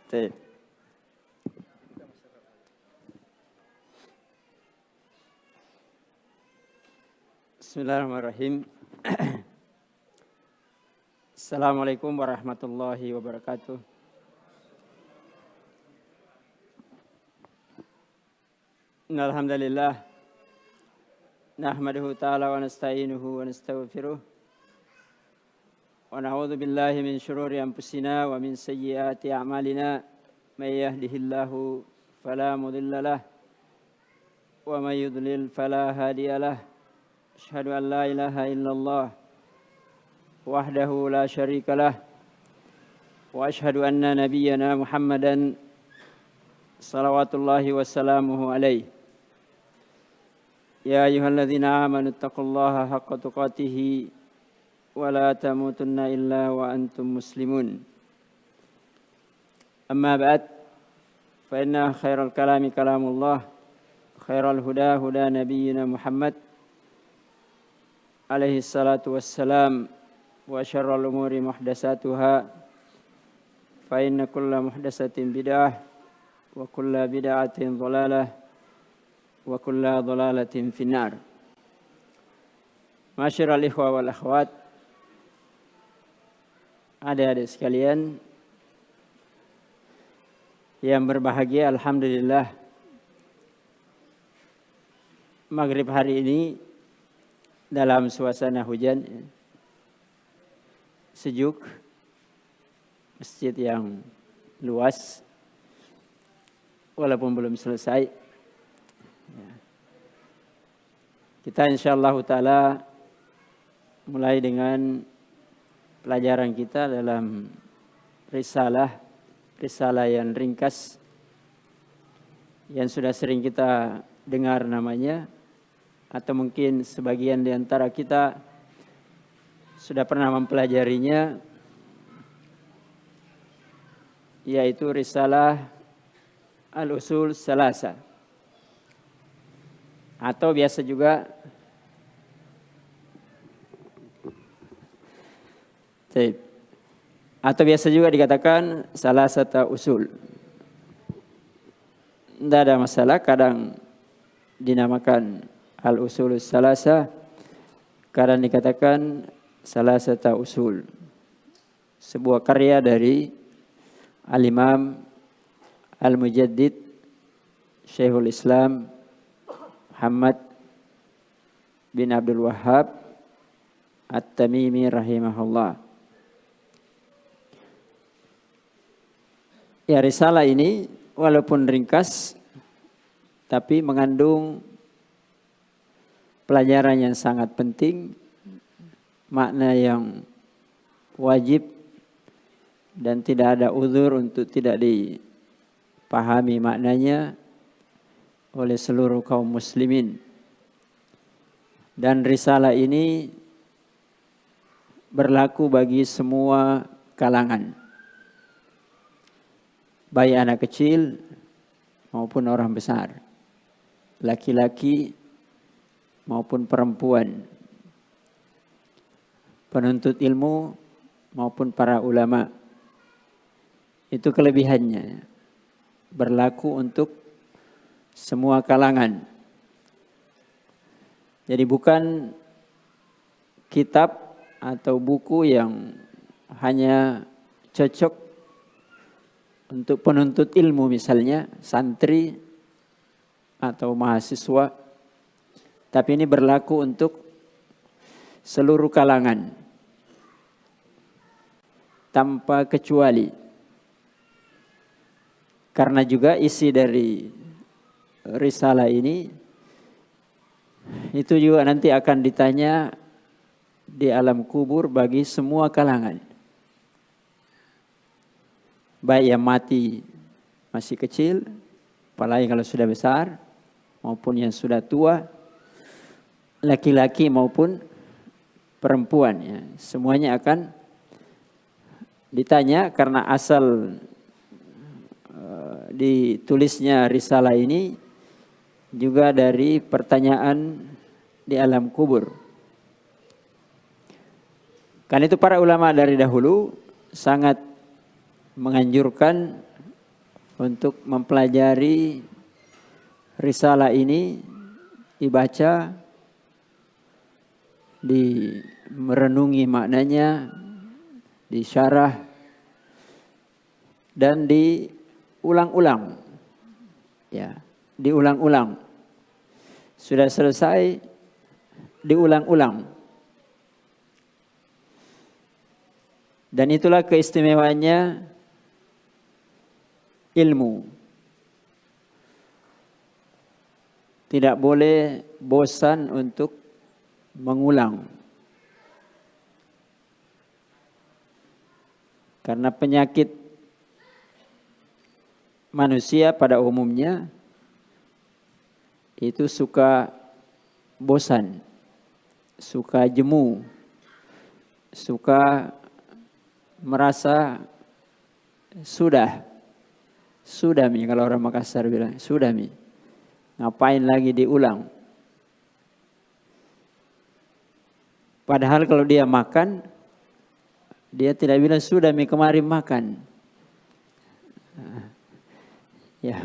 Baik. Bismillahirrahmanirrahim. Assalamualaikum warahmatullahi wabarakatuh. Alhamdulillah. Nahmaduhu ta'ala wa nasta'inuhu wa nastaghfiruh. Wa na'udzu billahi min syururi anfusina wa min sayyiati a'malina. May yahdihillahu fala mudilla lah wa may yudlil fala hadiya lah. Asyhadu an la ilaha illallah wahdahu la syarika lah wa asyhadu anna nabiyyana Muhammadan salawatullahi wassalamuhu alaihi. Ya ayyuhalladzina amanu taqullaha haqqa tuqatih wa la tamutunna illa wa antum muslimun. Amma ba'd, fa inna khairal kalami kalamullah, khairal huda huda nabiyyina Muhammad alaihi salatu wassalam, wa syarrul umuri muhdatsatuha, fa inna kulla muhdatsatin bid'ah wa kulla bid'atin dhalalah wa kulla dhalalatin finnar. Masyiral ikhwa wal akhwat, adik-adik sekalian yang berbahagia, alhamdulillah maghrib hari ini dalam suasana hujan, sejuk, masjid yang luas walaupun belum selesai. Kita insyaallah ta'ala mulai dengan pelajaran kita dalam risalah yang ringkas yang sudah sering kita dengar namanya, atau mungkin sebagian di antara kita sudah pernah mempelajarinya, yaitu risalah Al-Usul Salasa, atau biasa juga dikatakan Salasata Usul. Tidak ada masalah, kadang dinamakan Al-Usulus Salasa, kadang dikatakan Salasata Usul. Sebuah karya dari Al-Imam Al-Mujaddid Syekhul Islam Muhammad bin Abdul Wahhab At-Tamimi rahimahullah. Ya, risalah ini walaupun ringkas tapi mengandung pelajaran yang sangat penting, makna yang wajib dan tidak ada uzur untuk tidak dipahami maknanya oleh seluruh kaum muslimin. Dan risalah ini berlaku bagi semua kalangan, baik anak kecil maupun orang besar, laki-laki maupun perempuan, penuntut ilmu maupun para ulama. Itu kelebihannya, berlaku untuk semua kalangan. Jadi bukan kitab atau buku yang hanya cocok untuk penuntut ilmu, misalnya santri atau mahasiswa, tapi ini berlaku untuk seluruh kalangan tanpa kecuali. Karena juga isi dari risalah ini itu juga nanti akan ditanya di alam kubur bagi semua kalangan, baik yang mati masih kecil, apalagi kalau sudah besar, maupun yang sudah tua, laki-laki maupun perempuan, ya, semuanya akan ditanya. Karena asal ditulisnya risalah ini juga dari pertanyaan di alam kubur. Karena itu para ulama dari dahulu sangat menganjurkan untuk mempelajari risalah ini, dibaca, merenungi maknanya, disyarah, dan diulang-ulang. Ya, diulang-ulang. Sudah selesai, diulang-ulang. Dan itulah keistimewaannya ilmu. Tidak boleh bosan untuk mengulang. Karena penyakit manusia pada umumnya itu suka bosan, suka jemu, suka merasa sudah mi, kalau orang Makassar bilang sudah mi, ngapain lagi diulang. Padahal kalau dia makan, dia tidak bilang sudah mi kemarin makan. Ya,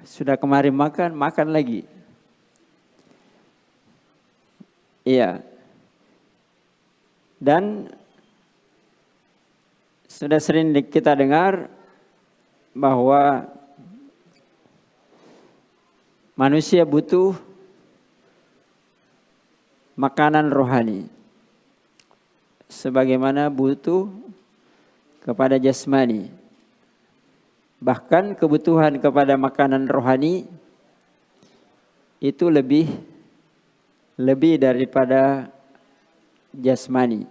sudah kemarin makan, makan lagi. Iya. Dan sudah sering kita dengar bahwa manusia butuh makanan rohani sebagaimana butuh kepada jasmani. Bahkan kebutuhan kepada makanan rohani itu lebih daripada jasmani.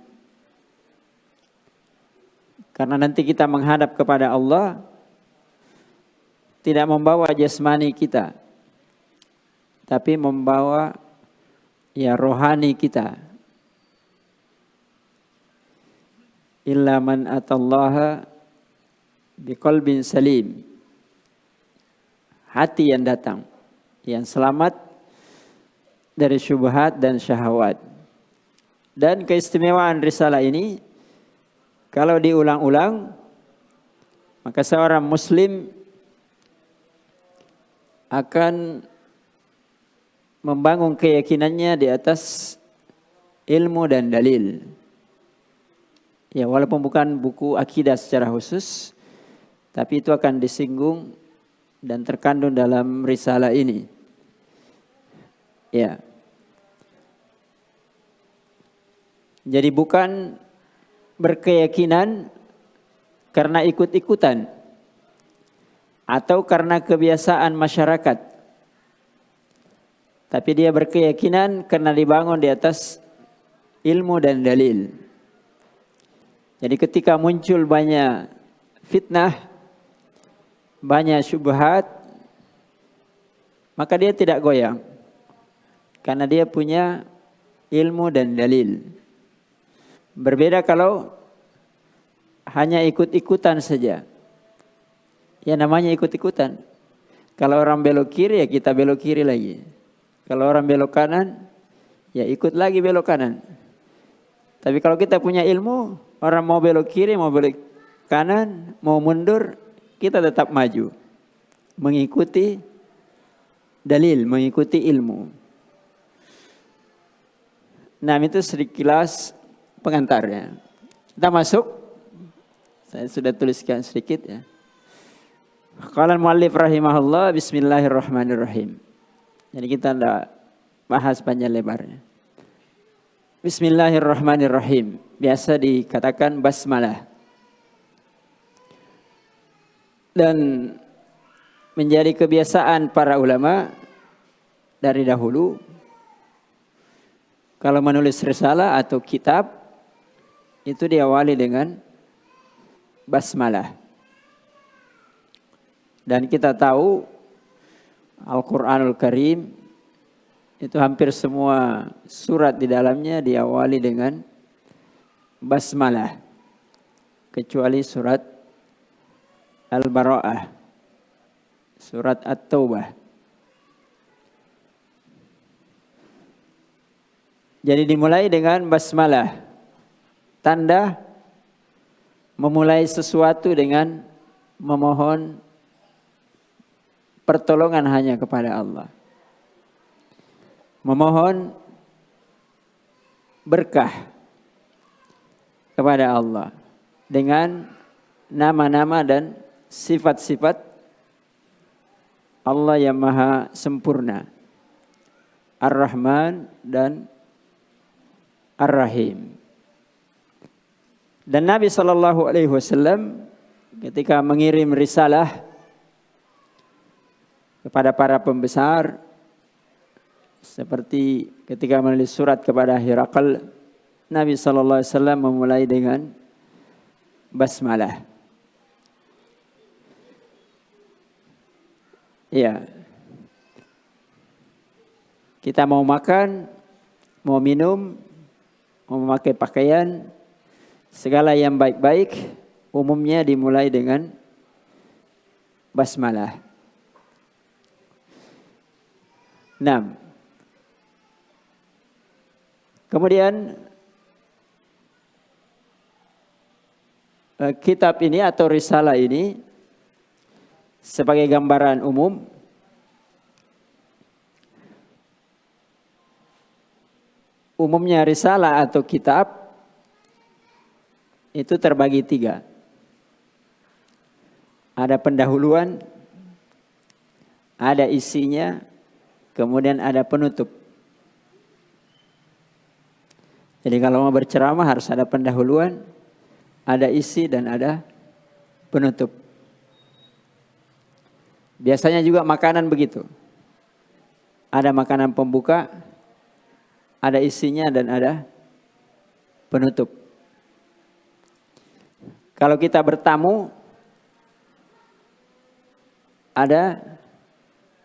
Karena nanti kita menghadap kepada Allah tidak membawa jasmani kita, tapi membawa rohani kita. Illa man atallaha biqalbin salim. Hati yang datang, yang selamat dari syubhat dan syahwat. Dan keistimewaan risalah ini, kalau diulang-ulang, maka seorang muslim akan membangun keyakinannya di atas ilmu dan dalil. Ya, walaupun bukan buku akidah secara khusus, tapi itu akan disinggung dan terkandung dalam risalah ini. Ya. Jadi bukan berkeyakinan karena ikut-ikutan atau karena kebiasaan masyarakat. Tapi dia berkeyakinan karena dibangun di atas ilmu dan dalil. Jadi ketika muncul banyak fitnah, banyak syubhat, maka dia tidak goyang. Karena dia punya ilmu dan dalil. Berbeda kalau hanya ikut-ikutan saja. Ya namanya ikut-ikutan. Kalau orang belok kiri, ya kita belok kiri lagi. Kalau orang belok kanan, ya ikut lagi belok kanan. Tapi kalau kita punya ilmu, orang mau belok kiri, mau belok kanan, mau mundur, kita tetap maju. Mengikuti dalil, mengikuti ilmu. Nah, itu sekilas pengantarnya. Kita masuk. Saya sudah tuliskan sedikit ya. Qala al-muallif rahimahullah, bismillahirrahmanirrahim. Jadi kita tidak bahas panjang lebarnya. Bismillahirrahmanirrahim. Biasa dikatakan basmalah. Dan menjadi kebiasaan para ulama dari dahulu, kalau menulis risalah atau kitab, itu diawali dengan basmalah. Dan kita tahu Al-Quranul Karim itu hampir semua surat di dalamnya diawali dengan basmalah. Kecuali surat Al-Bara'ah, surat At-Taubah. Jadi dimulai dengan basmalah. Tanda memulai sesuatu dengan memohon pertolongan hanya kepada Allah. Memohon berkah kepada Allah dengan nama-nama dan sifat-sifat Allah yang maha sempurna, Ar-Rahman dan Ar-Rahim. Dan Nabi SAW ketika mengirim risalah kepada para pembesar, seperti ketika menulis surat kepada Herakl, Nabi SAW memulai dengan basmalah. Ya, kita mau makan, mau minum, mau memakai pakaian, segala yang baik-baik umumnya dimulai dengan basmalah. 6. Kemudian kitab ini atau risalah ini sebagai gambaran umum umumnya risalah atau kitab itu terbagi 3. Ada pendahuluan, ada isinya, kemudian ada penutup. Jadi kalau mau berceramah harus ada pendahuluan, ada isi dan ada penutup. Biasanya juga makanan begitu. Ada makanan pembuka, ada isinya dan ada penutup. Kalau kita bertamu, ada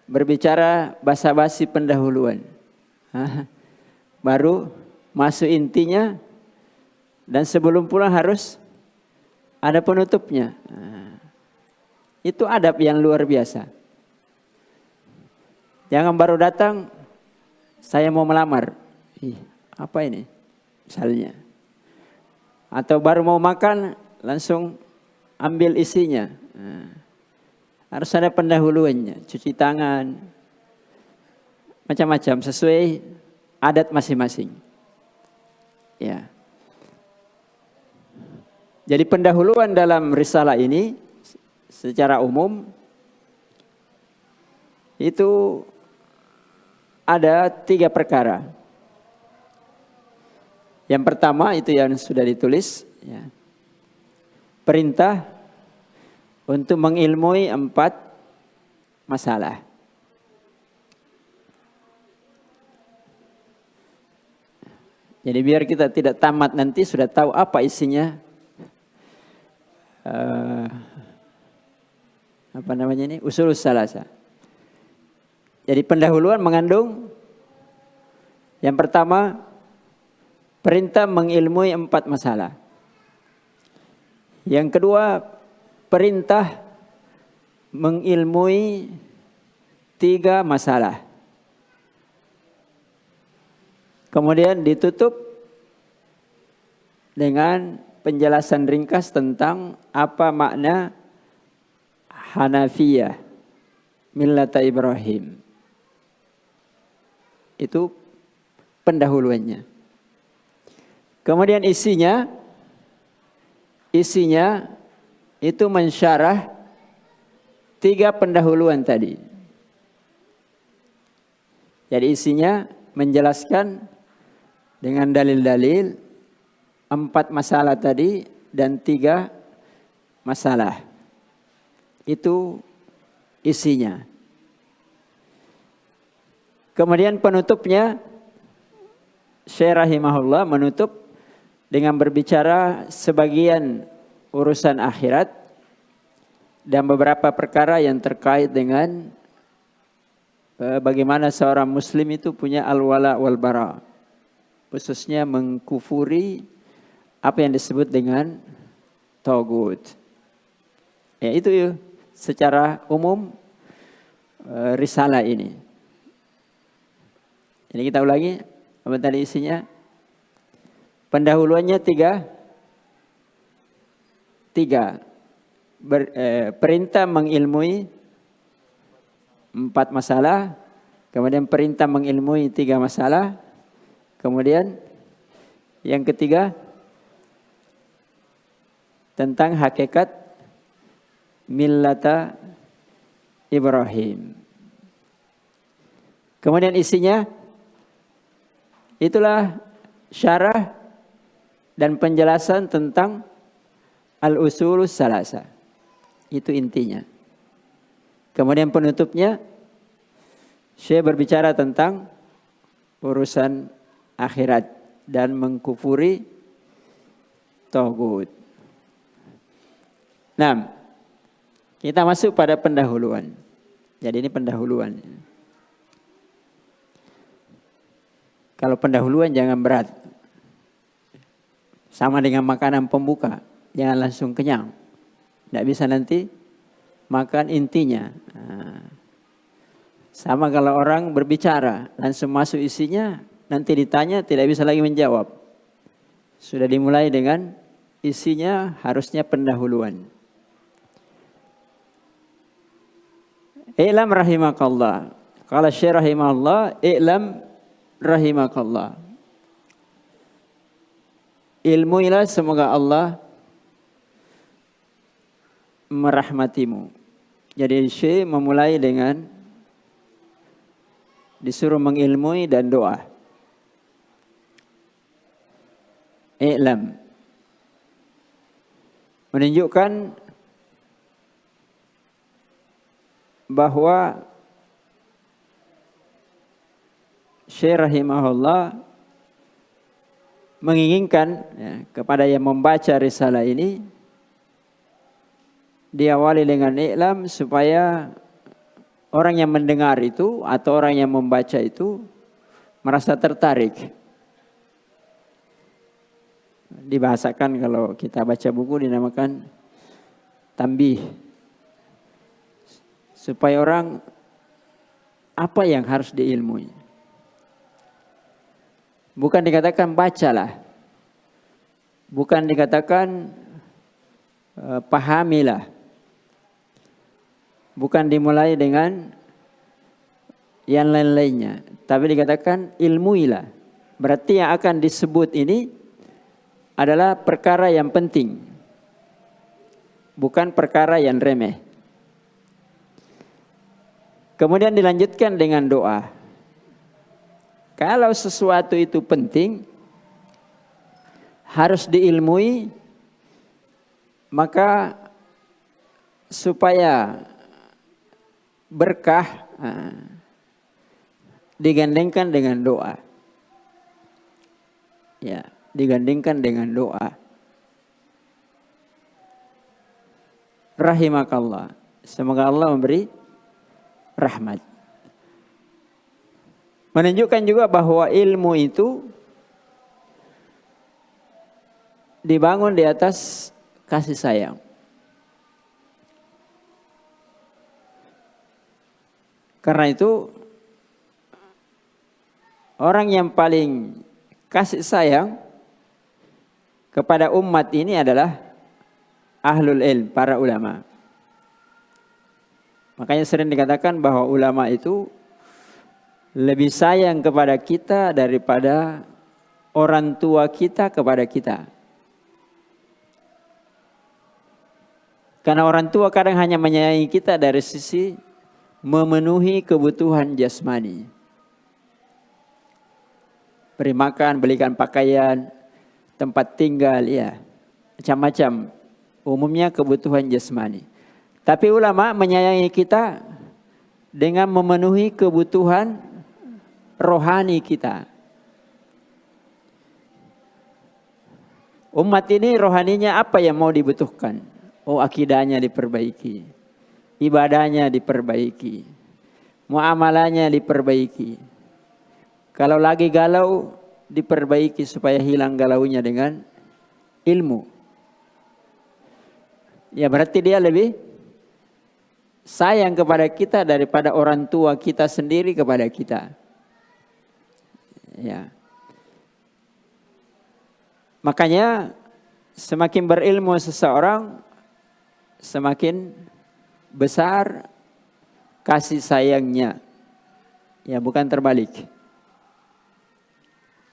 berbicara basa-basi pendahuluan. Baru masuk intinya, dan sebelum pulang harus ada penutupnya. Itu adab yang luar biasa. Jangan baru datang, saya mau melamar. Apa ini? Misalnya. Atau baru mau makan, langsung ambil isinya. Harus ada pendahuluannya, cuci tangan, macam-macam sesuai adat masing-masing. Ya. Jadi pendahuluan dalam risalah ini secara umum itu ada 3 perkara. Yang pertama itu yang sudah ditulis, ya. Perintah untuk mengilmui 4 masalah. Jadi biar kita tidak tamat nanti sudah tahu apa isinya. Ushulus Thalattsah. Jadi pendahuluan mengandung yang pertama perintah mengilmui 4 masalah. Yang kedua perintah mengilmui 3 masalah. Kemudian ditutup dengan penjelasan ringkas tentang apa makna Hanafiyah, Millata Ibrahim. Itu pendahuluannya. Kemudian isinya itu mensyarah 3 pendahuluan tadi. Jadi isinya menjelaskan dengan dalil-dalil 4 masalah tadi dan 3 masalah. Itu isinya. Kemudian penutupnya, Syekh rahimahullah menutup dengan berbicara sebagian urusan akhirat dan beberapa perkara yang terkait dengan bagaimana seorang muslim itu punya al-wala wal bara, khususnya mengkufuri apa yang disebut dengan tagut. Ya, itu secara umum risalah ini. Ini kita ulangi apa tadi isinya. Pendahuluannya 3. Perintah mengilmui 4 masalah, kemudian perintah mengilmui 3 masalah, kemudian yang ketiga tentang hakikat millata Ibrahim. Kemudian isinya itulah syarah dan penjelasan tentang al-usulus salasa. Itu intinya. Kemudian penutupnya Syekh berbicara tentang urusan akhirat dan mengkufuri tagut. Nah, kita masuk pada pendahuluan. Jadi ini pendahuluan. Kalau pendahuluan jangan berat. Sama dengan makanan pembuka. Jangan langsung kenyang. Tidak bisa nanti makan intinya. Sama kalau orang berbicara, langsung masuk isinya, nanti ditanya tidak bisa lagi menjawab. Sudah dimulai dengan isinya, harusnya pendahuluan. I'lam rahimakallah. Qala Syekh rahimahullah, i'lam rahimakallah. Ilmuilah semoga Allah merahmatimu. Jadi Syekh memulai dengan disuruh mengilmui dan doa. I'lam. Menunjukkan bahwa Syekh rahimahullah menginginkan kepada yang membaca risalah ini diawali dengan i'lam supaya orang yang mendengar itu atau orang yang membaca itu merasa tertarik. Dibahasakan kalau kita baca buku dinamakan tambih. Supaya orang apa yang harus diilmui. Bukan dikatakan bacalah. Bukan dikatakan pahamilah. Bukan dimulai dengan yang lain-lainnya. Tapi dikatakan ilmuilah. Berarti yang akan disebut ini adalah perkara yang penting. Bukan perkara yang remeh. Kemudian dilanjutkan dengan doa. Kalau sesuatu itu penting, harus diilmui, maka supaya berkah digandengkan dengan doa. Ya, digandengkan dengan doa. Rahimakallah. Semoga Allah memberi rahmat. Menunjukkan juga bahwa ilmu itu dibangun di atas kasih sayang. Karena itu orang yang paling kasih sayang kepada umat ini adalah ahlul ilm, para ulama. Makanya sering dikatakan bahwa ulama itu lebih sayang kepada kita daripada orang tua kita kepada kita. Karena orang tua kadang hanya menyayangi kita dari sisi memenuhi kebutuhan jasmani. Beri makan, belikan pakaian, tempat tinggal, ya, macam-macam. Umumnya kebutuhan jasmani. Tapi ulama menyayangi kita dengan memenuhi kebutuhan rohani kita. Umat ini rohaninya apa yang mau dibutuhkan? Oh, akidahnya diperbaiki. Ibadahnya diperbaiki. Muamalahnya diperbaiki. Kalau lagi galau, diperbaiki supaya hilang galaunya dengan ilmu. Ya berarti dia lebih sayang kepada kita daripada orang tua kita sendiri kepada kita. Ya. Makanya semakin berilmu seseorang, semakin besar kasih sayangnya. Ya, bukan terbalik.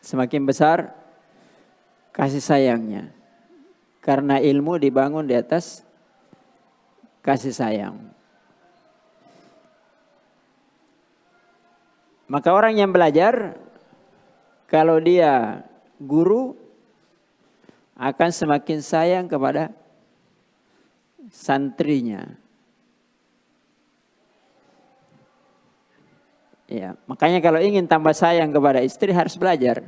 Semakin besar kasih sayangnya. Karena ilmu dibangun di atas kasih sayang. Maka orang yang belajar, kalau dia guru, akan semakin sayang kepada santrinya. Ya, makanya kalau ingin tambah sayang kepada istri harus belajar.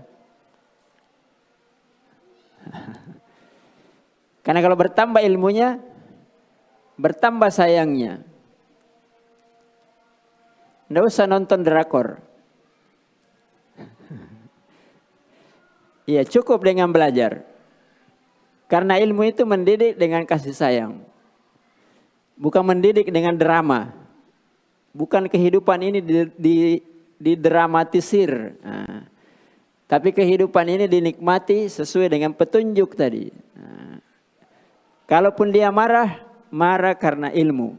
Karena kalau bertambah ilmunya, bertambah sayangnya. Nggak usah nonton drakor. Ya, cukup dengan belajar. Karena ilmu itu mendidik dengan kasih sayang. Bukan mendidik dengan drama. Bukan kehidupan ini didramatisir. Nah, tapi kehidupan ini dinikmati sesuai dengan petunjuk tadi. Nah, kalaupun dia marah, marah karena ilmu.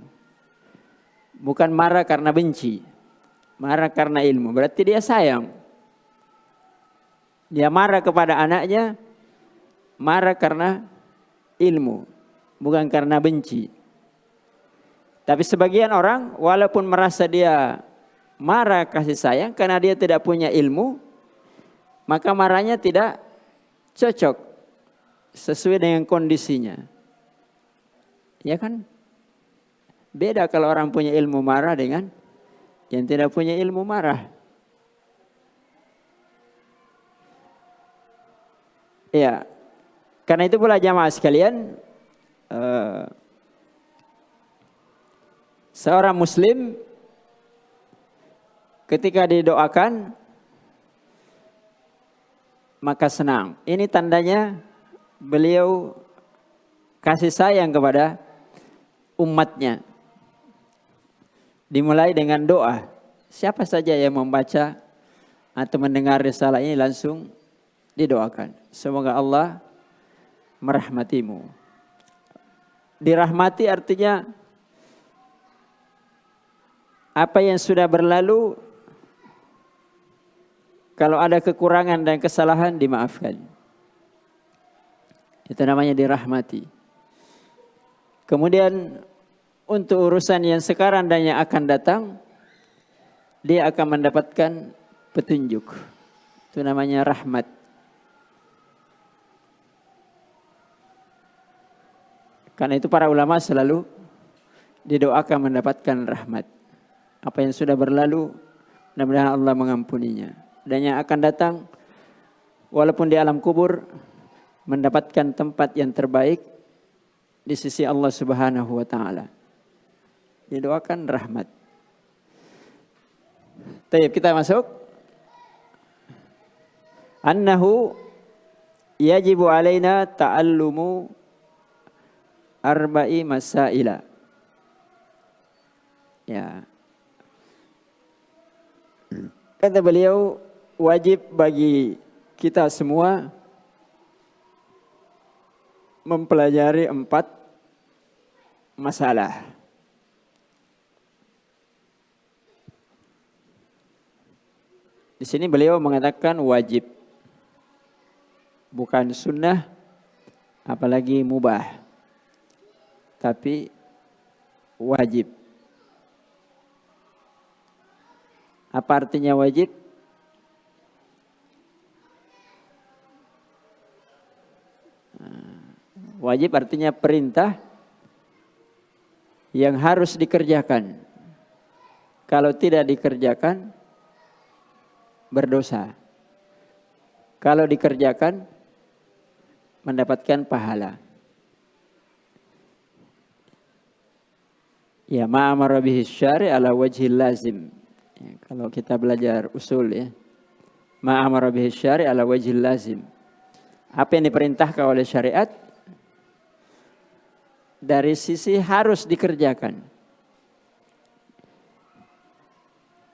Bukan marah karena benci. Marah karena ilmu. Berarti dia sayang. Dia marah kepada anaknya, marah karena ilmu. Bukan karena benci. Tapi sebagian orang walaupun merasa dia marah kasih sayang karena dia tidak punya ilmu, maka marahnya tidak cocok sesuai dengan kondisinya. Ya kan? Beda kalau orang punya ilmu marah dengan yang tidak punya ilmu marah. Ya, karena itu pula jamaah sekalian, seorang muslim ketika didoakan maka senang. Ini tandanya beliau kasih sayang kepada umatnya. Dimulai dengan doa. Siapa saja yang membaca atau mendengar risalah ini langsung didoakan. Semoga Allah merahmatimu. Dirahmati artinya apa yang sudah berlalu, kalau ada kekurangan dan kesalahan dimaafkan. Itu namanya dirahmati. Kemudian untuk urusan yang sekarang dan yang akan datang, dia akan mendapatkan petunjuk. Itu namanya rahmat. Karena itu para ulama selalu didoakan mendapatkan rahmat. Apa yang sudah berlalu, mudah-mudahan Allah mengampuninya. Dan yang akan datang, walaupun di alam kubur, mendapatkan tempat yang terbaik di sisi Allah Subhanahu wa Ta'ala. Didoakan rahmat. Tayyib, kita masuk. Annahu yajibu alaina ta'allumu arba'i masaila. Ya. Kata beliau, wajib bagi kita semua mempelajari 4 masalah. Di sini beliau mengatakan wajib, bukan sunnah, apalagi mubah, tapi wajib. Apa artinya wajib? Wajib artinya perintah yang harus dikerjakan. Kalau tidak dikerjakan, berdosa. Kalau dikerjakan, mendapatkan pahala. Ya, ma'amara bihi syari' ala wajhil lazim. Ya, kalau kita belajar usul ya, ma'amara bihi syari' ala wajhil lazim. Apa yang diperintahkan oleh syariat dari sisi harus dikerjakan.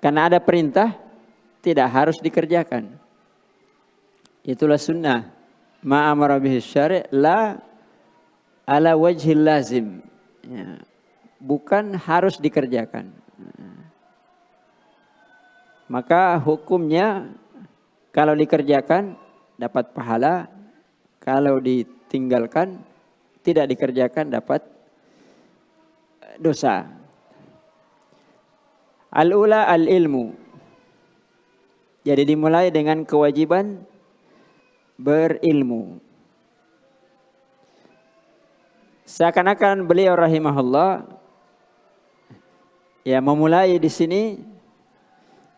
Karena ada perintah tidak harus dikerjakan. Itulah sunnah. Ma'amara bihi syari' la ala wajhil lazim. Ya, bukan harus dikerjakan. maka hukumnya kalau dikerjakan dapat pahala, kalau ditinggalkan tidak dikerjakan dapat dosa. Al-ula al-ilmu. Jadi dimulai dengan kewajiban berilmu. Seakan-akan beliau rahimahullah ya memulai di sini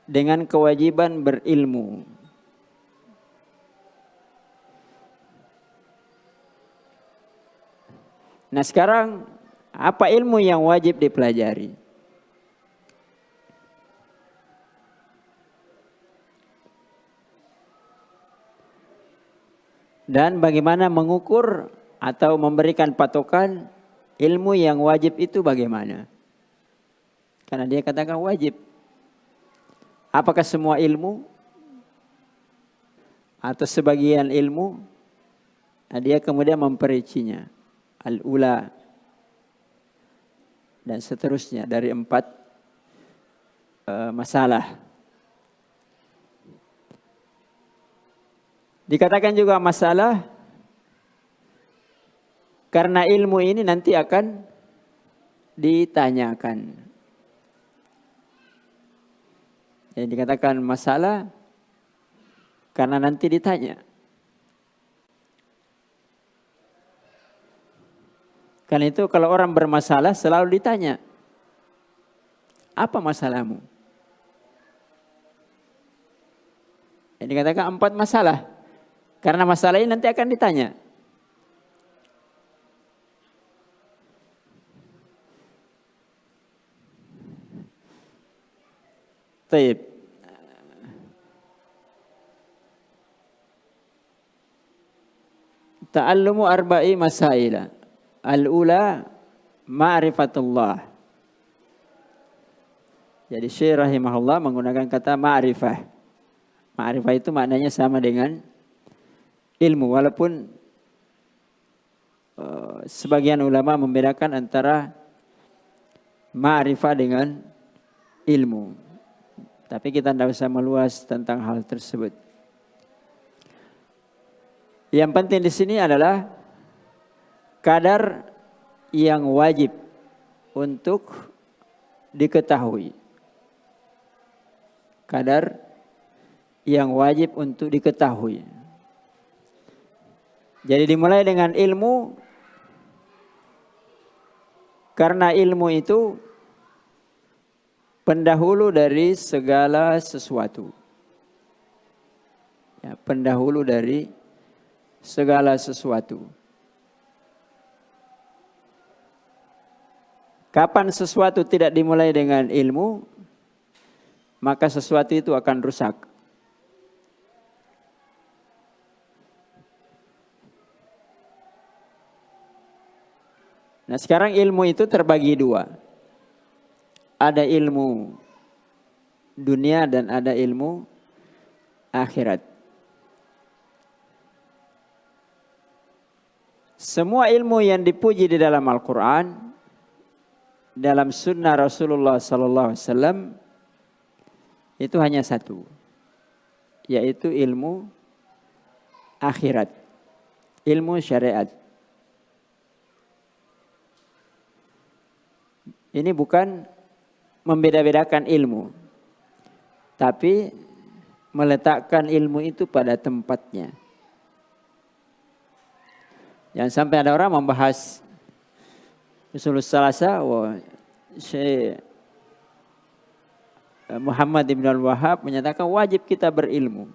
dengan kewajiban berilmu. Nah sekarang apa ilmu yang wajib dipelajari? Dan bagaimana mengukur atau memberikan patokan ilmu yang wajib itu bagaimana? Karena dia katakan wajib. Apakah semua ilmu? Atau sebagian ilmu? Nah, dia kemudian memperincinya. Al-ula. Dan seterusnya dari 4 masalah. Dikatakan juga masalah karena ilmu ini nanti akan ditanyakan. Jadi dikatakan masalah karena nanti ditanya. Karena itu kalau orang bermasalah selalu ditanya, apa masalahmu? Jadi dikatakan 4 masalah. Karena masalah ini nanti akan ditanya. Taib. Ta'allumu arba'i masaila. Al-ula ma'rifatullah. Jadi Syekh rahimahullah menggunakan kata ma'rifah. Ma'rifah itu maknanya sama dengan ilmu, walaupun sebagian ulama membedakan antara ma'rifah dengan ilmu. Tapi kita tidak usah meluas tentang hal tersebut. Yang penting di sini adalah kadar yang wajib untuk diketahui. Kadar yang wajib untuk diketahui. Jadi dimulai dengan ilmu, karena ilmu itu pendahulu dari segala sesuatu. Ya, pendahulu dari segala sesuatu. Kapan sesuatu tidak dimulai dengan ilmu, maka sesuatu itu akan rusak. Nah sekarang ilmu itu terbagi 2. Ada ilmu dunia dan ada ilmu akhirat. Semua ilmu yang dipuji di dalam Al-Quran, dalam sunnah Rasulullah SAW, itu hanya satu, yaitu ilmu akhirat, ilmu syariat. Ini bukan membeda-bedakan ilmu, tapi meletakkan ilmu itu pada tempatnya. Jangan sampai ada orang membahas usul salasa, Syekh Muhammad Ibn Al-Wahhab menyatakan wajib kita berilmu.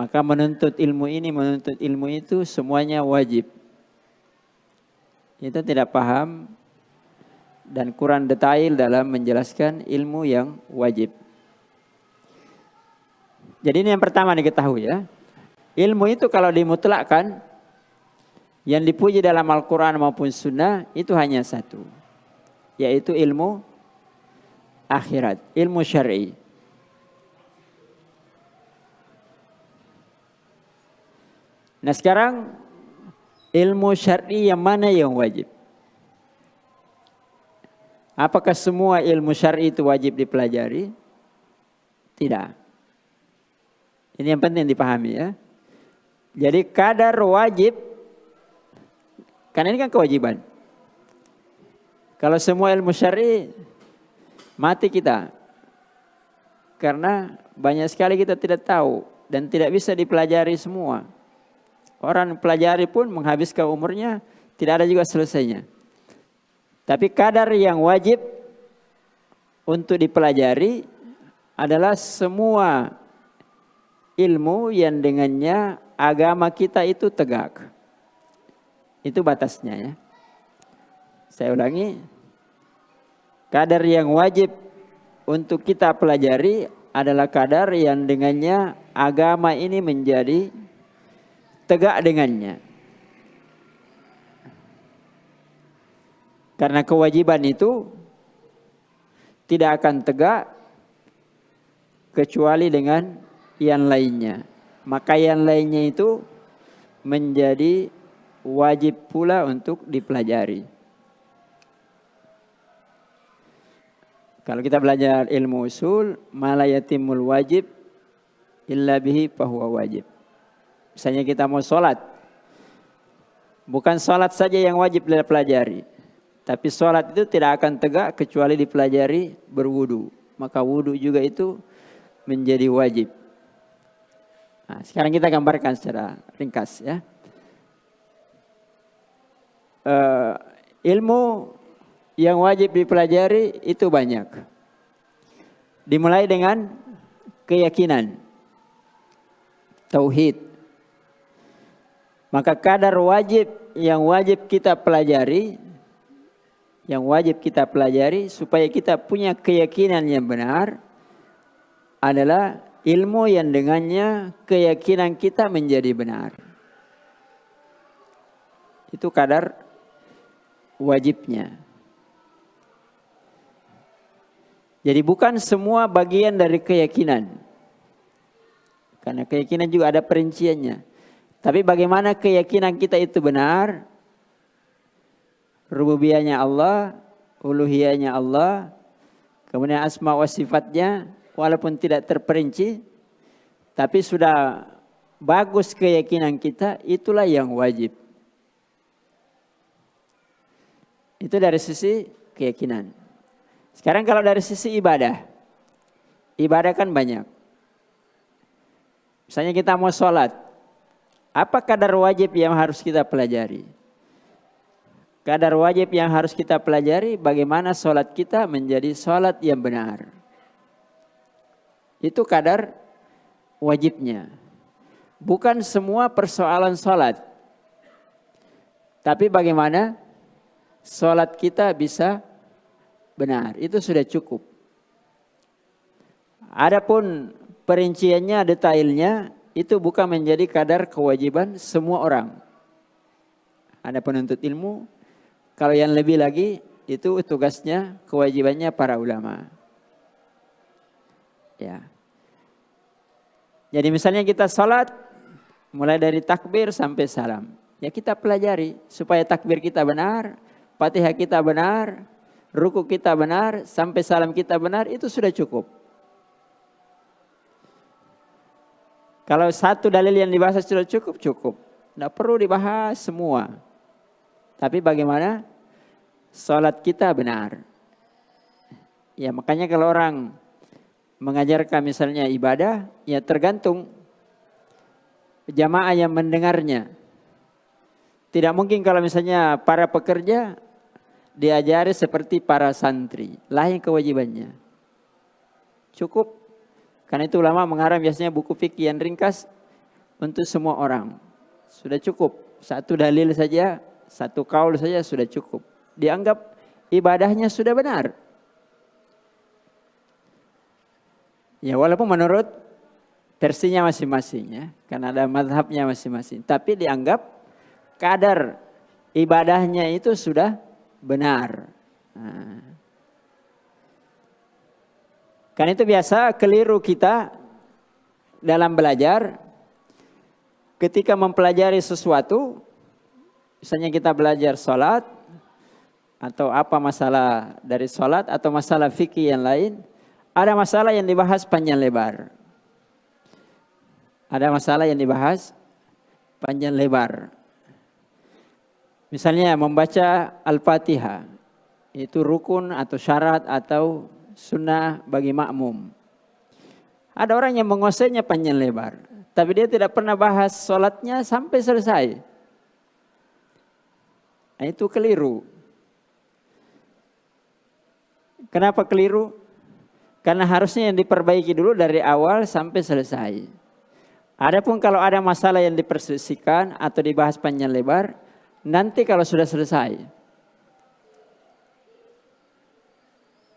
Maka menuntut ilmu ini, menuntut ilmu itu semuanya wajib. Itu tidak paham dan kurang detail dalam menjelaskan ilmu yang wajib. Jadi ini yang pertama diketahui ya. Ilmu itu kalau dimutlakkan, yang dipuji dalam Al-Quran maupun Sunnah itu hanya satu, yaitu ilmu akhirat, ilmu syar'i. Nah sekarang ilmu syar'i yang mana yang wajib? Apakah semua ilmu syar'i itu wajib dipelajari? Tidak. Ini yang penting dipahami ya. Jadi kadar wajib, karena ini kan kewajiban. Kalau semua ilmu syar'i, mati kita. Karena banyak sekali kita tidak tahu dan tidak bisa dipelajari semua. Orang pelajari pun menghabiskan umurnya, tidak ada juga selesainya. Tapi kadar yang wajib untuk dipelajari adalah semua ilmu yang dengannya agama kita itu tegak. Itu batasnya ya. Saya ulangi. Kadar yang wajib untuk kita pelajari adalah kadar yang dengannya agama ini menjadi tegak dengannya. Karena kewajiban itu tidak akan tegak kecuali dengan yang lainnya. Maka yang lainnya itu menjadi wajib pula untuk dipelajari. Kalau kita belajar ilmu usul, ma la yatimul wajib illa bihi fahuwa wajib. Misalnya kita mau sholat, bukan sholat saja yang wajib dipelajari, tapi sholat itu tidak akan tegak kecuali dipelajari berwudu. Maka wudu juga itu menjadi wajib. Nah, sekarang kita gambarkan secara ringkas ya. Ilmu yang wajib dipelajari itu banyak. Dimulai dengan keyakinan, tauhid. Maka kadar wajib yang wajib kita pelajari, supaya kita punya keyakinan yang benar adalah ilmu yang dengannya keyakinan kita menjadi benar. Itu kadar wajibnya. Jadi bukan semua bagian dari keyakinan. Karena keyakinan juga ada perinciannya. Tapi bagaimana keyakinan kita itu benar? Rububiyahnya Allah, uluhiyahnya Allah, kemudian asma wa sifatnya walaupun tidak terperinci, tapi sudah bagus keyakinan kita, itulah yang wajib. Itu dari sisi keyakinan. Sekarang kalau dari sisi ibadah kan banyak. Misalnya kita mau sholat, apa kadar wajib yang harus kita pelajari? Kadar wajib yang harus kita pelajari bagaimana sholat kita menjadi sholat yang benar. Itu kadar wajibnya. Bukan semua persoalan sholat. Tapi bagaimana sholat kita bisa benar. Itu sudah cukup. Adapun perinciannya, detailnya, itu bukan menjadi kadar kewajiban semua orang. Ada penuntut ilmu, kalau yang lebih lagi, itu tugasnya, kewajibannya para ulama. Ya. Jadi misalnya kita sholat, mulai dari takbir sampai salam. Ya kita pelajari, supaya takbir kita benar, Fatihah kita benar, ruku kita benar, sampai salam kita benar, itu sudah cukup. Kalau satu dalil yang dibahas sudah cukup. Tidak perlu dibahas semua. Tapi bagaimana sholat kita benar. Ya makanya kalau orang mengajarkan misalnya ibadah, ya tergantung jamaah yang mendengarnya. Tidak mungkin kalau misalnya para pekerja diajari seperti para santri. Lain kewajibannya. Cukup. Karena itu ulama mengarang biasanya buku fikih yang ringkas untuk semua orang. Sudah cukup. Satu dalil saja, satu kaul saja sudah cukup. Dianggap ibadahnya sudah benar. Ya walaupun menurut versinya masing-masing ya. Karena ada mazhabnya masing-masing. Tapi dianggap kadar ibadahnya itu sudah benar. Nah. Karena itu biasa keliru kita dalam belajar. Ketika mempelajari sesuatu, misalnya kita belajar sholat, atau apa masalah dari sholat, atau masalah fikih yang lain, ada masalah yang dibahas panjang lebar. Ada masalah yang dibahas panjang lebar. Misalnya membaca Al-Fatihah, itu rukun atau syarat atau sunnah bagi makmum. Ada orang yang menguasainya panjang lebar, tapi dia tidak pernah bahas sholatnya sampai selesai. Nah, itu keliru. Kenapa keliru? Karena harusnya yang diperbaiki dulu dari awal sampai selesai. Adapun kalau ada masalah yang diperselisihkan atau dibahas panjang lebar, nanti kalau sudah selesai.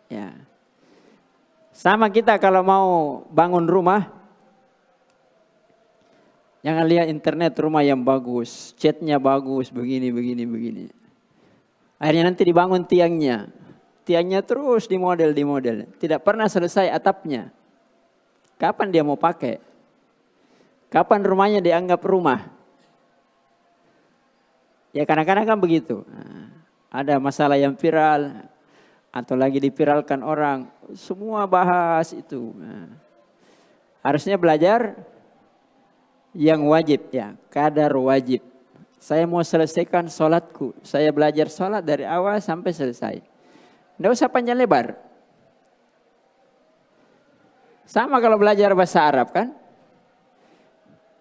Ya. Sama kita kalau mau bangun rumah, jangan lihat internet rumah yang bagus, catnya bagus, begini. Akhirnya nanti dibangun tiangnya. Tiangnya terus dimodel. Tidak pernah selesai atapnya. Kapan dia mau pakai? Kapan rumahnya dianggap rumah? Ya kadang-kadang kan begitu. Ada masalah yang viral atau lagi dipiralkan orang, semua bahas itu. Harusnya belajar yang wajib ya, kadar wajib. Saya mau selesaikan sholatku, saya belajar sholat dari awal sampai selesai. Tidak usah panjang lebar. Sama kalau belajar bahasa Arab kan.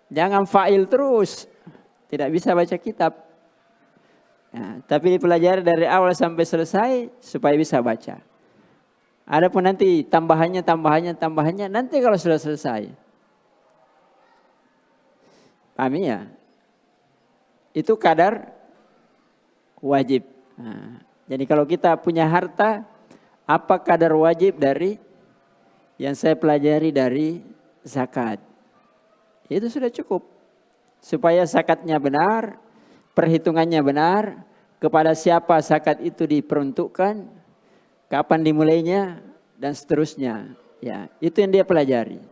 Jangan fa'il terus. Tidak bisa baca kitab. Nah, tapi dipelajari dari awal sampai selesai supaya bisa baca. Adapun nanti tambahannya, nanti kalau sudah selesai. Pahami ya? Itu kadar wajib. Nah, jadi kalau kita punya harta, apa kadar wajib dari yang saya pelajari dari zakat? Itu sudah cukup. Supaya zakatnya benar, perhitungannya benar, kepada siapa zakat itu diperuntukkan, kapan dimulainya, dan seterusnya. Ya, itu yang dia pelajari.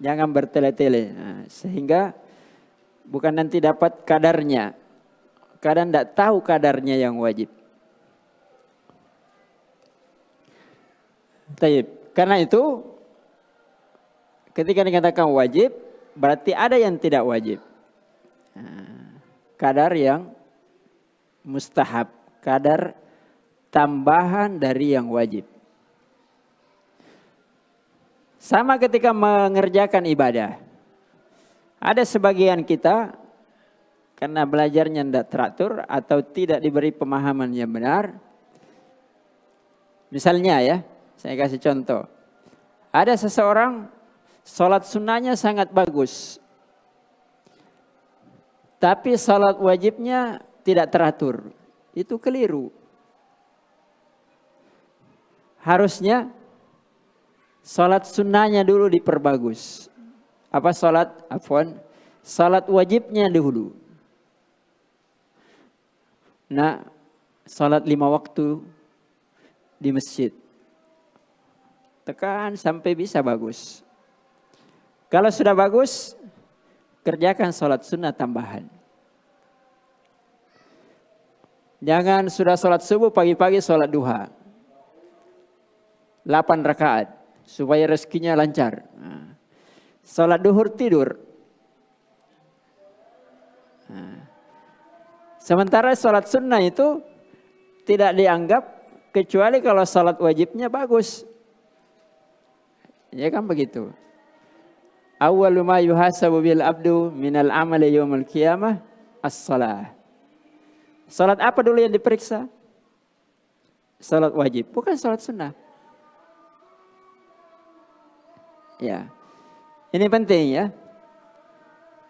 Jangan bertele-tele. Nah, sehingga bukan nanti dapat kadarnya. Kadang tidak tahu kadarnya yang wajib. Karena itu, ketika dikatakan wajib, berarti ada yang tidak wajib. Kadar yang mustahab. Kadar tambahan dari yang wajib. Sama ketika mengerjakan ibadah. Ada sebagian kita, karena belajarnya tidak teratur atau tidak diberi pemahaman yang benar. Misalnya ya, saya kasih contoh. Ada seseorang sholat sunnahnya sangat bagus. Tapi sholat wajibnya tidak teratur. Itu keliru. Harusnya sholat sunnahnya dulu diperbagus. Sholat wajibnya dulu. Nah, sholat 5 waktu di masjid. Tekan sampai bisa bagus. Kalau sudah bagus, kerjakan sholat sunnah tambahan. Jangan sudah sholat subuh pagi-pagi sholat duha. 8 rakaat supaya rezekinya lancar. Sholat duhur tidur. Sementara sholat sunnah itu tidak dianggap kecuali kalau sholat wajibnya bagus. Ya kan begitu. Awwalu ma yuhasabu bil abdu minal amali yaumil qiyamah as-shalah. Salat apa dulu yang diperiksa? Salat wajib, bukan salat sunnah. Ya. Ini penting ya.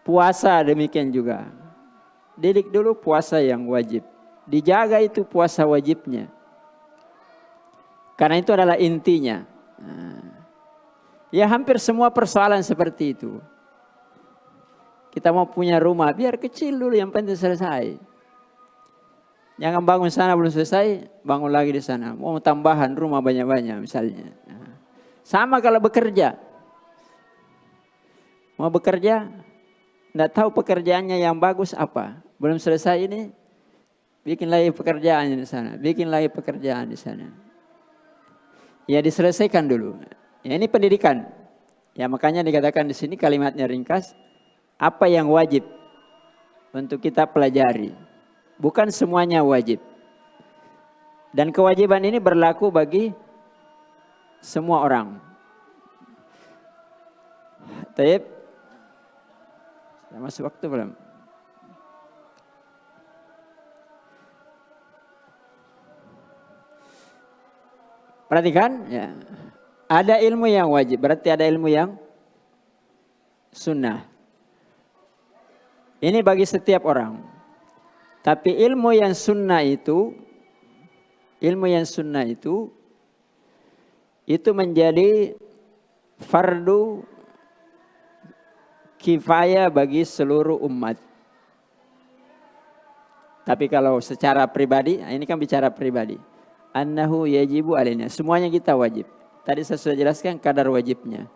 Puasa demikian juga. Didik dulu puasa yang wajib. Dijaga itu puasa wajibnya. Karena itu adalah intinya. Ya hampir semua persoalan seperti itu. Kita mau punya rumah, biar kecil dulu yang penting selesai. Jangan bangun sana belum selesai, bangun lagi di sana. Mau tambahan rumah banyak-banyak misalnya. Sama kalau bekerja. Mau bekerja, tidak tahu pekerjaannya yang bagus apa. Belum selesai ini, bikin lagi pekerjaan di sana. Bikin lagi pekerjaan di sana. Ya diselesaikan dulu. Ya ini pendidikan. Ya makanya dikatakan di sini kalimatnya ringkas. Apa yang wajib untuk kita pelajari. Bukan semuanya wajib. Dan kewajiban ini berlaku bagi semua orang. Taib. Sudah masuk waktu belum? Perhatikan, ya. Ada ilmu yang wajib, berarti ada ilmu yang sunnah. Ini bagi setiap orang. Tapi ilmu yang sunnah itu menjadi fardu kifayah bagi seluruh umat. Tapi kalau secara pribadi, ini kan bicara pribadi. Annahu yajibu alaina. Semuanya kita wajib. Tadi saya sudah jelaskan kadar wajibnya.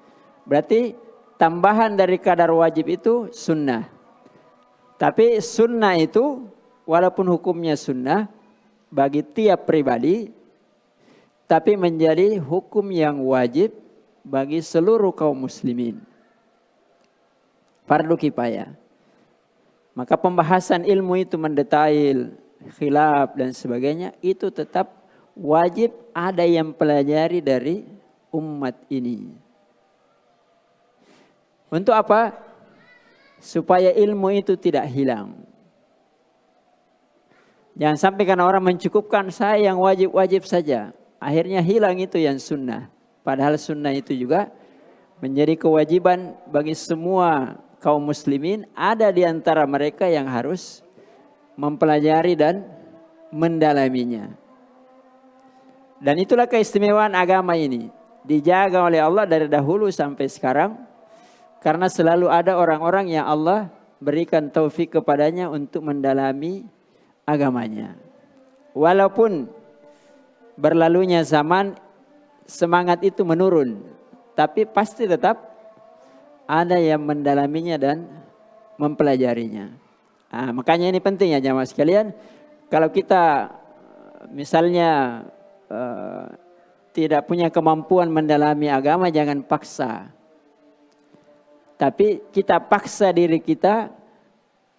Berarti tambahan dari kadar wajib itu sunnah. Tapi sunnah itu walaupun hukumnya sunnah bagi tiap pribadi, tapi menjadi hukum yang wajib bagi seluruh kaum muslimin. Fardu kifayah. Maka pembahasan ilmu itu mendetail, khilaf dan sebagainya, itu tetap wajib ada yang pelajari dari umat ini. Untuk apa? Supaya ilmu itu tidak hilang. Jangan sampai karena orang mencukupkan saya yang wajib-wajib saja. Akhirnya hilang itu yang sunnah. Padahal sunnah itu juga menjadi kewajiban bagi semua kaum muslimin. Ada di antara mereka yang harus mempelajari dan mendalaminya. Dan itulah keistimewaan agama ini. Dijaga oleh Allah dari dahulu sampai sekarang. Karena selalu ada orang-orang yang Allah berikan taufik kepadanya untuk mendalami agamanya. Walaupun berlalunya zaman, semangat itu menurun. Tapi pasti tetap ada yang mendalaminya dan mempelajarinya. Makanya ini penting ya jamaah sekalian. Kalau kita misalnya tidak punya kemampuan mendalami agama, jangan paksa. Tapi kita paksa diri kita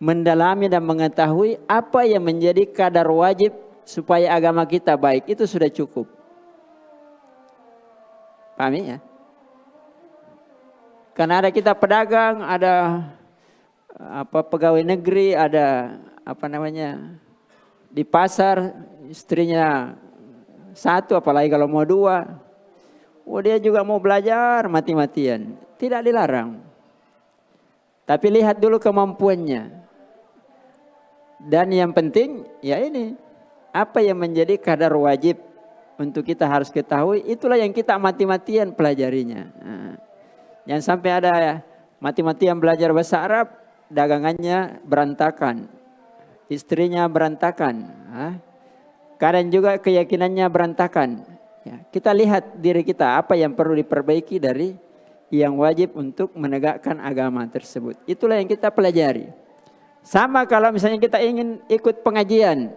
mendalami dan mengetahui apa yang menjadi kadar wajib supaya agama kita baik. Itu sudah cukup. Paham ya? Karena ada kita pedagang, ada pegawai negeri, ada di pasar istrinya satu, apalagi kalau mau dua. Dia juga mau belajar mati-matian. Tidak dilarang. Tapi lihat dulu kemampuannya. Dan yang penting ya ini. Apa yang menjadi kadar wajib untuk kita harus ketahui. Itulah yang kita mati-matian pelajarinya. Jangan sampai ada ya, mati-matian belajar bahasa Arab. Dagangannya berantakan. Istrinya berantakan. Kadang juga keyakinannya berantakan. Ya, kita lihat diri kita. Apa yang perlu diperbaiki dari yang wajib untuk menegakkan agama tersebut. Itulah yang kita pelajari. Sama kalau misalnya kita ingin ikut pengajian.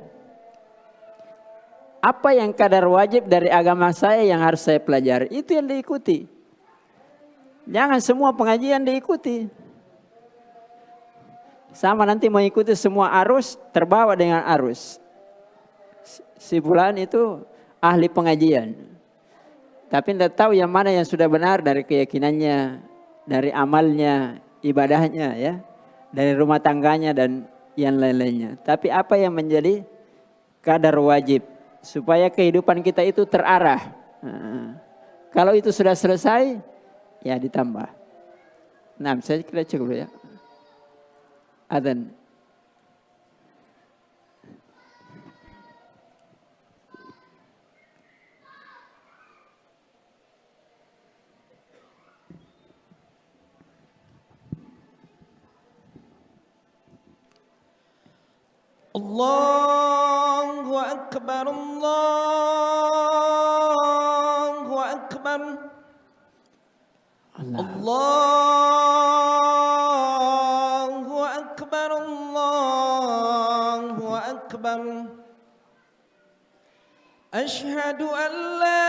Apa yang kadar wajib dari agama saya yang harus saya pelajari? Itu yang diikuti. Jangan semua pengajian diikuti. Sama nanti mengikuti semua arus, terbawa dengan arus. Si fulan itu ahli pengajian. Tapi tidak tahu yang mana yang sudah benar dari keyakinannya, dari amalnya, ibadahnya, ya, dari rumah tangganya dan yang lain-lainnya. Tapi apa yang menjadi kadar wajib supaya kehidupan kita itu terarah. Kalau itu sudah selesai, ya ditambah. Nah, saya kira cukup ya. Adzan. Allahu Akbar, Allahu Akbar, Allahu Akbar, Allahu Akbar. Asyhadu an la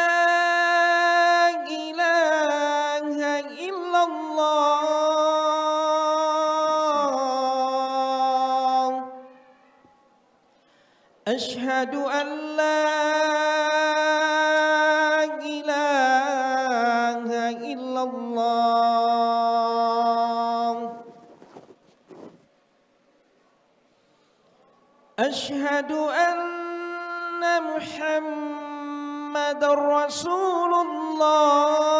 أشهد أن لا إله إلا الله أشهد أن محمد رسول الله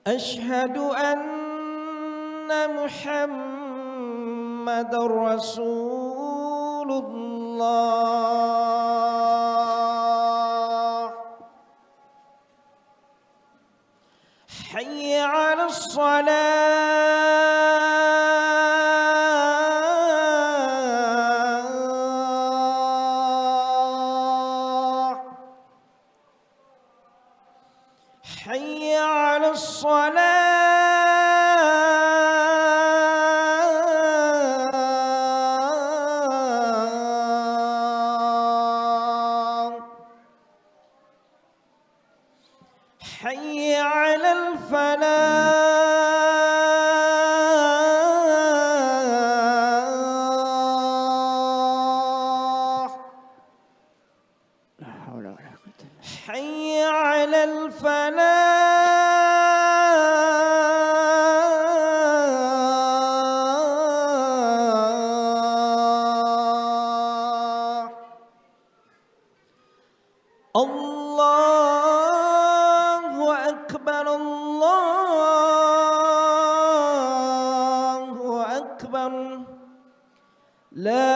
أشهد أن محمد رسول الله حي على الصلاة حي على الصلاة حي على الفلاح La haula wa la quwwata illa حي على الفلاح الله أكبر الله أكبر لا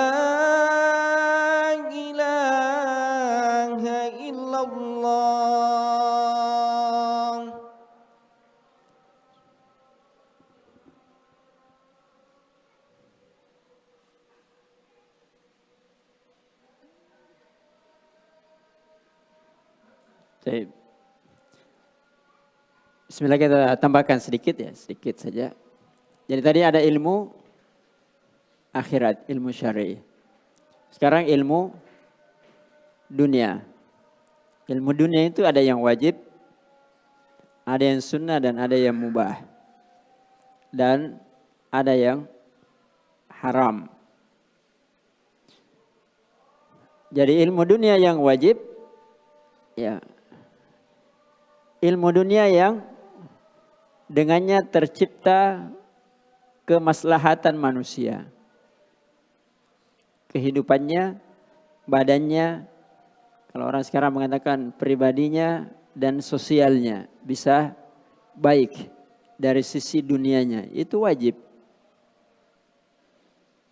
إله إلا الله Baik. Bismillah, kita tambahkan sedikit ya, sedikit saja. Jadi tadi ada ilmu akhirat, ilmu syar'i. Sekarang ilmu dunia. Ilmu dunia itu ada yang wajib, ada yang sunnah dan ada yang mubah. Dan ada yang haram. Jadi ilmu dunia yang wajib, ya, ilmu dunia yang dengannya tercipta kemaslahatan manusia. Kehidupannya, badannya, kalau orang sekarang mengatakan pribadinya dan sosialnya bisa baik dari sisi dunianya, itu wajib.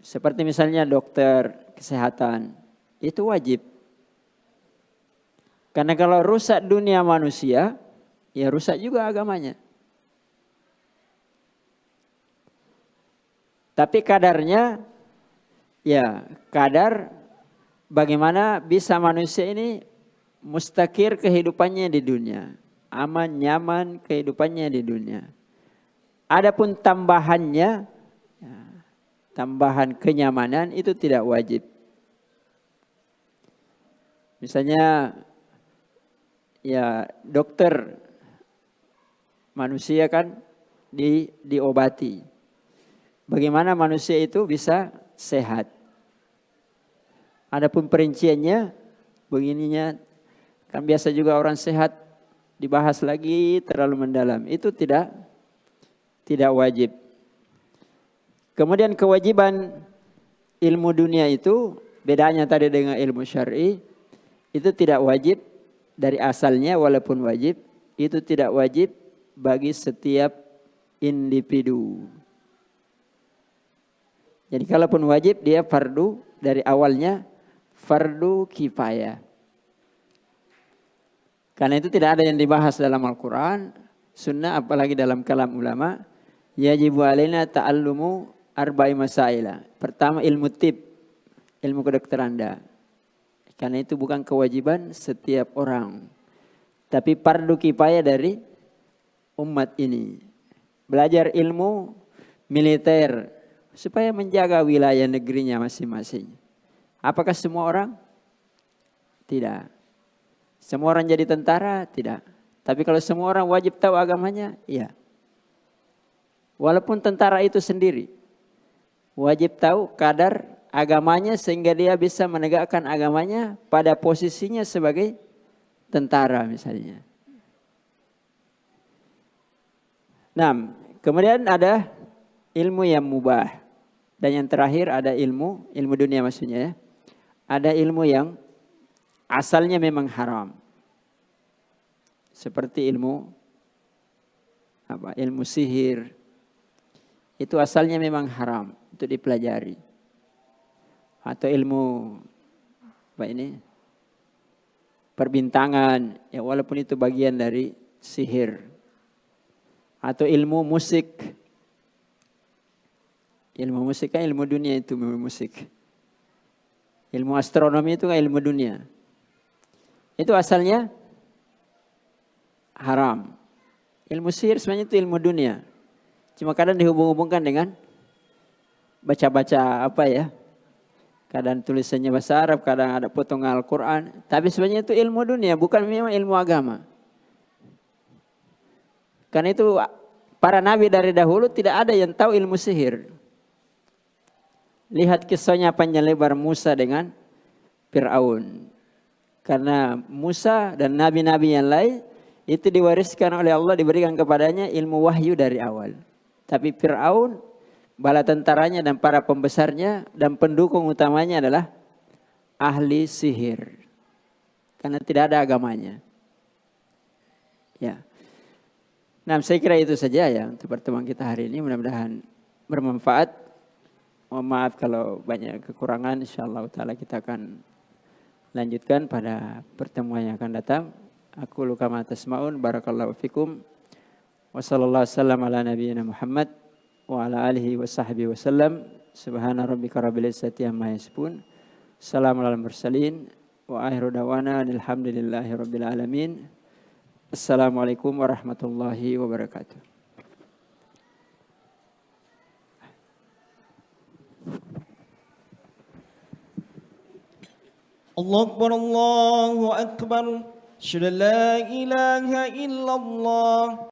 Seperti misalnya dokter kesehatan, itu wajib. Karena kalau rusak dunia manusia, ya rusak juga agamanya. Tapi kadarnya, ya kadar bagaimana bisa manusia ini mustakir kehidupannya di dunia. Aman, nyaman kehidupannya di dunia. Adapun tambahannya, ya, tambahan kenyamanan itu tidak wajib. Misalnya, ya dokter manusia kan diobati. Bagaimana manusia itu bisa sehat? Adapun perinciannya begininya, kan biasa juga orang sehat dibahas lagi terlalu mendalam. Itu tidak wajib. Kemudian kewajiban ilmu dunia itu bedanya tadi dengan ilmu syar'i, itu tidak wajib dari asalnya, walaupun wajib, itu tidak wajib bagi setiap individu. Jadi kalaupun wajib, dia fardu dari awalnya, fardu kifayah. Karena itu tidak ada yang dibahas dalam Al-Quran, sunnah, apalagi dalam kalam ulama. Yajibu alaina ta'allumu arba'i masaila. Pertama ilmu tib, ilmu kedokteran. Karena itu bukan kewajiban setiap orang, tapi fardu kifayah dari umat ini. Belajar ilmu militer supaya menjaga wilayah negerinya masing-masing. Apakah semua orang? Tidak. Semua orang jadi tentara? Tidak. Tapi kalau semua orang wajib tahu agamanya, iya. Walaupun tentara itu sendiri wajib tahu kadar agamanya sehingga dia bisa menegakkan agamanya pada posisinya sebagai tentara misalnya. Nah, kemudian ada ilmu yang mubah. Dan yang terakhir ada ilmu dunia maksudnya ya. Ada ilmu yang asalnya memang haram. Seperti ilmu sihir. Itu asalnya memang haram untuk dipelajari. Atau ilmu perbintangan, ya walaupun itu bagian dari sihir. Atau ilmu musik. Ilmu musik kan ilmu dunia itu, ilmu musik. Ilmu astronomi itu kan ilmu dunia. Itu asalnya haram. Ilmu sihir sebenarnya itu ilmu dunia. Cuma kadang dihubung-hubungkan dengan baca-baca kadang tulisannya bahasa Arab, kadang ada potongan Al-Quran. Tapi sebenarnya itu ilmu dunia, bukan memang ilmu agama. Karena itu para nabi dari dahulu tidak ada yang tahu ilmu sihir. Lihat kisahnya panjang lebar Musa dengan Fir'aun. Karena Musa dan nabi-nabi yang lain itu diwariskan oleh Allah, diberikan kepadanya ilmu wahyu dari awal. Tapi Fir'aun, bala tentaranya dan para pembesarnya dan pendukung utamanya adalah ahli sihir. Karena tidak ada agamanya. Ya. Nah, saya kira itu saja ya untuk pertemuan kita hari ini. Mudah-mudahan bermanfaat. Mohon maaf kalau banyak kekurangan. InsyaAllah ta'ala kita akan lanjutkan pada pertemuan yang akan datang. Aku luka ma tasma'un. Barakallahu fikum. Wa sallallahu sallam ala nabiyyina Muhammad. Wa ala alihi wa sahbihi wa sallam. Subhana rabbika rabbil izzati amma yasifun. Assalamu ala mursalin. Wa akhiru dawana alhamdulillahi rabbil alamin. Assalamualaikum warahmatullahi wabarakatuh. Allahu Akbar. Asyhadu an la ilaha illallah.